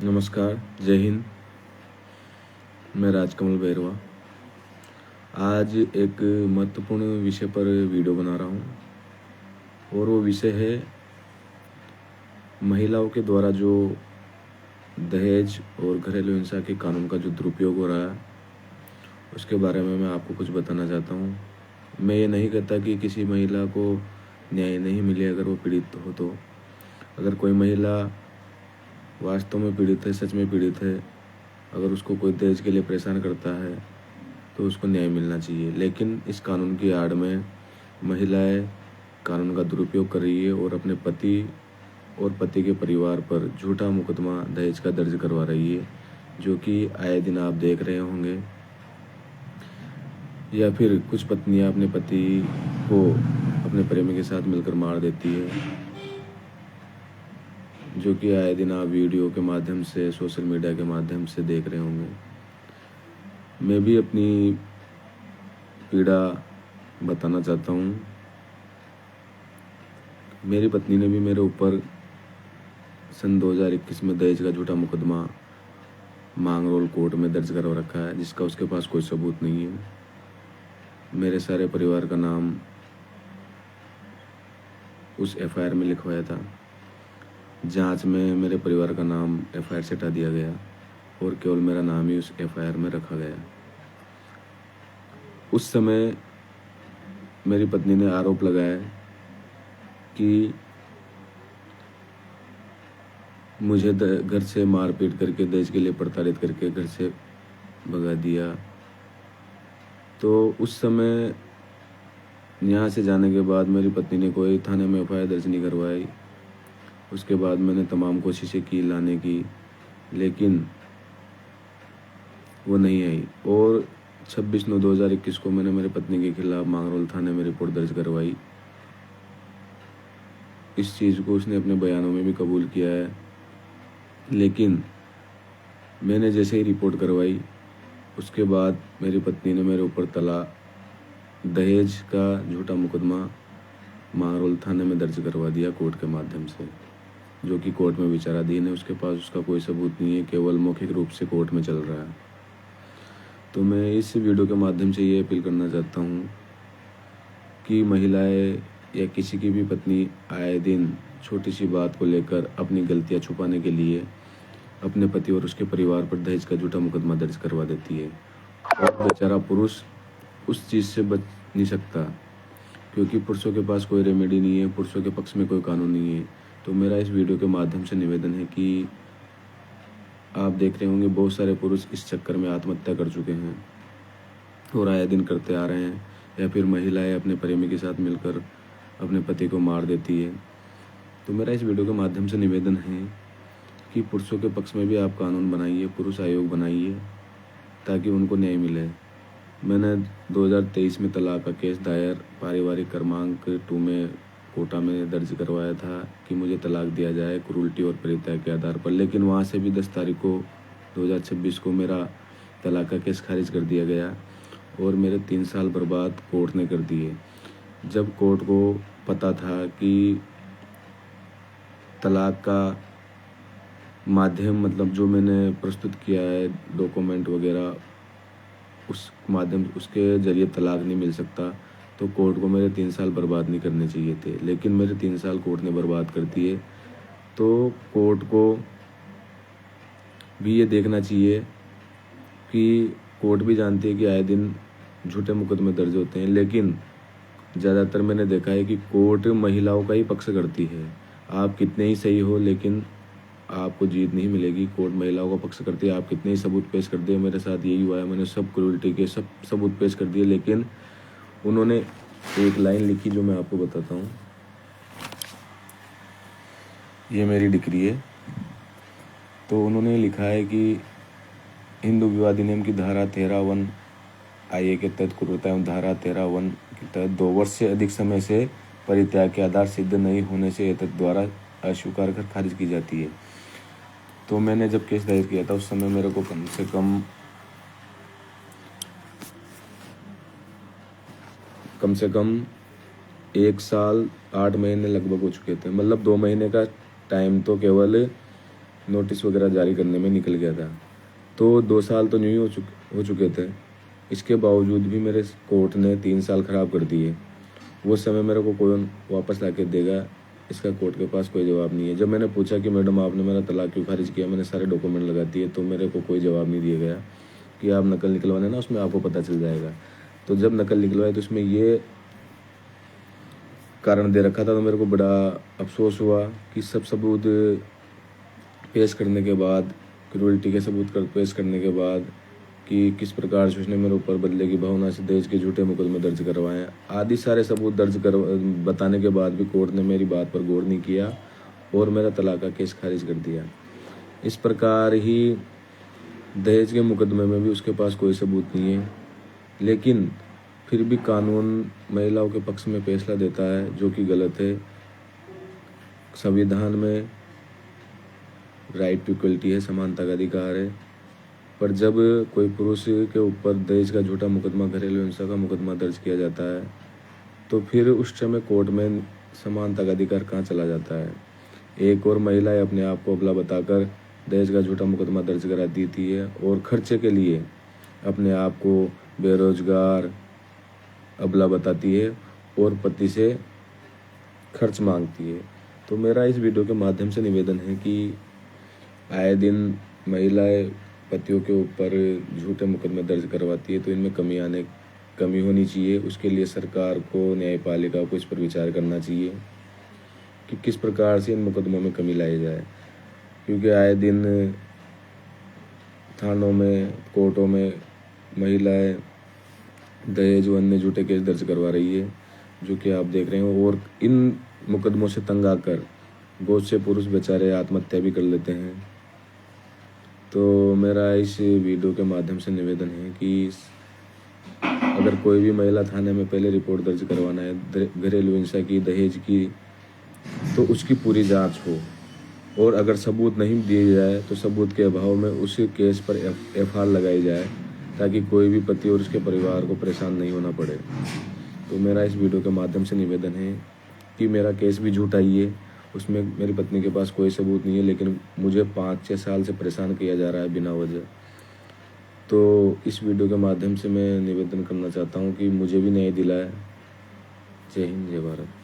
नमस्कार, जय हिंद। मैं राजकमल बैरवा। आज एक महत्वपूर्ण विषय पर वीडियो बना रहा हूँ और वो विषय है महिलाओं के द्वारा जो दहेज और घरेलू हिंसा के कानून का जो दुरुपयोग हो रहा है, उसके बारे में मैं आपको कुछ बताना चाहता हूँ। मैं ये नहीं कहता कि किसी महिला को न्याय नहीं मिले अगर वो पीड़ित हो तो। अगर कोई महिला वास्तव में पीड़ित है, सच में पीड़ित है, अगर उसको कोई दहेज के लिए परेशान करता है तो उसको न्याय मिलना चाहिए। लेकिन इस कानून की आड़ में महिलाएं कानून का दुरुपयोग कर रही है और अपने पति और पति के परिवार पर झूठा मुकदमा दहेज का दर्ज करवा रही है, जो कि आए दिन आप देख रहे होंगे। या फिर कुछ पत्नियां अपने पति को अपने प्रेमी के साथ मिलकर मार देती है, जो कि आए दिन आप वीडियो के माध्यम से, सोशल मीडिया के माध्यम से देख रहे होंगे। मैं भी अपनी पीड़ा बताना चाहता हूँ। मेरी पत्नी ने भी मेरे ऊपर सन 2021 में दहेज का झूठा मुकदमा मांगरोल कोर्ट में दर्ज करवा रखा है, जिसका उसके पास कोई सबूत नहीं है। मेरे सारे परिवार का नाम उस एफआईआर में लिखवाया था। जांच में मेरे परिवार का नाम एफआईआर से हटा दिया गया और केवल मेरा नाम ही उस एफआईआर में रखा गया। उस समय मेरी पत्नी ने आरोप लगाया कि मुझे घर से मारपीट करके, दहेज के लिए प्रताड़ित करके घर से भगा दिया। तो उस समय यहाँ से जाने के बाद मेरी पत्नी ने कोई थाने में एफआईआर दर्ज नहीं करवाई। उसके बाद मैंने तमाम कोशिशें की लाने की, लेकिन वो नहीं आई। और 26/9/2021 को मैंने मेरी पत्नी के खिलाफ मांगरोल थाने में रिपोर्ट दर्ज करवाई। इस चीज़ को उसने अपने बयानों में भी कबूल किया है। लेकिन मैंने जैसे ही रिपोर्ट करवाई, उसके बाद मेरी पत्नी ने मेरे ऊपर दहेज का झूठा मुकदमा मांगरोल थाने में दर्ज करवा दिया कोर्ट के माध्यम से, जो कि कोर्ट में विचाराधीन है। उसके पास उसका कोई सबूत नहीं है, केवल मौखिक रूप से कोर्ट में चल रहा है। तो मैं इस वीडियो के माध्यम से ये अपील करना चाहता हूँ कि महिलाएं या किसी की भी पत्नी आए दिन छोटी सी बात को लेकर अपनी गलतियाँ छुपाने के लिए अपने पति और उसके परिवार पर दहेज का झूठा मुकदमा दर्ज करवा देती है। और बेचारा पुरुष उस चीज़ से बच नहीं सकता, क्योंकि पुरुषों के पास कोई रेमेडी नहीं है, पुरुषों के पक्ष में कोई कानून नहीं है। तो मेरा इस वीडियो के माध्यम से निवेदन है कि आप देख रहे होंगे बहुत सारे पुरुष इस चक्कर में आत्महत्या कर चुके हैं और आए दिन करते आ रहे हैं। या फिर महिलाएं अपने प्रेमी के साथ मिलकर अपने पति को मार देती है। तो मेरा इस वीडियो के माध्यम से निवेदन है कि पुरुषों के पक्ष में भी आप कानून बनाइए, पुरुष आयोग बनाइए, ताकि उनको न्याय मिले। मैंने 2023 में तलाक का केस दायर पारिवारिक क्रमांक 2 में कोटा में दर्ज करवाया था कि मुझे तलाक दिया जाए क्रूरटी और परित्याग के आधार पर। लेकिन वहाँ से भी 10 तारीख को 2026 को मेरा तलाक का केस खारिज कर दिया गया और मेरे 3 साल बर्बाद कोर्ट ने कर दिए। जब कोर्ट को पता था कि तलाक का माध्यम, मतलब जो मैंने प्रस्तुत किया है डॉक्यूमेंट वगैरह, उस माध्यम उसके ज़रिए तलाक नहीं मिल सकता, तो कोर्ट को मेरे 3 साल बर्बाद नहीं करने चाहिए थे। लेकिन मेरे 3 साल कोर्ट ने बर्बाद कर दिए। तो कोर्ट को भी ये देखना चाहिए कि कोर्ट भी जानती है कि आए दिन झूठे मुकदमे दर्ज होते हैं, लेकिन ज़्यादातर मैंने देखा है कि कोर्ट महिलाओं का ही पक्ष करती है। आप कितने ही सही हो, लेकिन आपको जीत नहीं मिलेगी। कोर्ट महिलाओं का पक्ष करती है। आप कितने ही सबूत पेश कर दिए, मेरे साथ यही हुआ है, मैंने सब क्रूरटी के सब सबूत पेश कर दिए, लेकिन उन्होंने एक लाइन लिखी जो मैं आपको बताता हूँ। ये मेरी डिक्री है। तो उन्होंने लिखा है कि हिंदू विवाह अधिनियम की धारा 13(1) IA के तहत क्रूरता एवं धारा 13(1) के तहत 2 वर्ष से अधिक समय से परित्याग के आधार सिद्ध नहीं होने से एतत् द्वारा अस्वीकार कर खारिज की जाती है। तो मैंने जब केस दायर किया था उस समय मेरे को कम से कम 1 साल 8 महीने लगभग हो चुके थे। मतलब 2 महीने का टाइम तो केवल नोटिस वगैरह जारी करने में निकल गया था। तो 2 साल तो यूँ ही हो चुके थे। इसके बावजूद भी मेरे कोर्ट ने 3 साल ख़राब कर दिए। वो समय मेरे को कौन वापस ला के देगा, इसका कोर्ट के पास कोई जवाब नहीं है। जब मैंने पूछा कि मैडम आपने मेरा तलाक क्यों खारिज किया, मैंने सारे डॉक्यूमेंट लगा दिए, तो मेरे को कोई जवाब नहीं दिया गया कि आप नकल निकलवाने ना, उसमें आपको पता चल जाएगा। तो जब नकल निकलवाए तो उसमें ये कारण दे रखा था, तो मेरे को बड़ा अफसोस हुआ कि सब सबूत पेश करने के बाद, क्रूरल्टी के सबूत पेश करने के बाद कि किस प्रकार से उसने मेरे ऊपर बदले की भावना से दहेज के झूठे मुकदमे दर्ज करवाए, आदि सारे सबूत बताने के बाद भी कोर्ट ने मेरी बात पर गौर नहीं किया और मेरा तलाक का केस खारिज कर दिया। इस प्रकार ही दहेज के मुकदमे में भी उसके पास कोई सबूत नहीं है, लेकिन फिर भी कानून महिलाओं के पक्ष में फैसला देता है, जो कि गलत है। संविधान में राइट टू इक्वलिटी है, समानता का अधिकार है। पर जब कोई पुरुष के ऊपर दहेज का झूठा मुकदमा, घरेलू हिंसा का मुकदमा दर्ज किया जाता है, तो फिर उस समय कोर्ट में समानता का अधिकार कहाँ चला जाता है। एक और महिला अपने आप को अबला बताकर दहेज का झूठा मुकदमा दर्ज करा देती है और खर्चे के लिए अपने आप को बेरोजगार अबला बताती है और पति से खर्च मांगती है। तो मेरा इस वीडियो के माध्यम से निवेदन है कि आए दिन महिलाएं पतियों के ऊपर झूठे मुकदमे दर्ज करवाती है, तो इनमें कमी होनी चाहिए। उसके लिए सरकार को, न्यायपालिका को इस पर विचार करना चाहिए कि किस प्रकार से इन मुकदमों में कमी लाई जाए, क्योंकि आए दिन थानों में, कोर्टों में महिलाएं दहेज व अन्य झूठे केस दर्ज करवा रही है, जो कि आप देख रहे हो। और इन मुकदमों से तंग आकर बहुत से पुरुष बेचारे आत्महत्या भी कर लेते हैं। तो मेरा इस वीडियो के माध्यम से निवेदन है कि अगर कोई भी महिला थाने में पहले रिपोर्ट दर्ज करवाना है घरेलू हिंसा की, दहेज की, तो उसकी पूरी जांच हो, और अगर सबूत नहीं दिए जाए तो सबूत के अभाव में उस केस पर एफआईआर लगाई जाए, ताकि कोई भी पति और उसके परिवार को परेशान नहीं होना पड़े। तो मेरा इस वीडियो के माध्यम से निवेदन है कि मेरा केस भी झूठा ही है, उसमें मेरी पत्नी के पास कोई सबूत नहीं है, लेकिन मुझे 5-6 साल से परेशान किया जा रहा है बिना वजह। तो इस वीडियो के माध्यम से मैं निवेदन करना चाहता हूँ कि मुझे भी न्याय दिलाए। जय हिंद, जय भारत।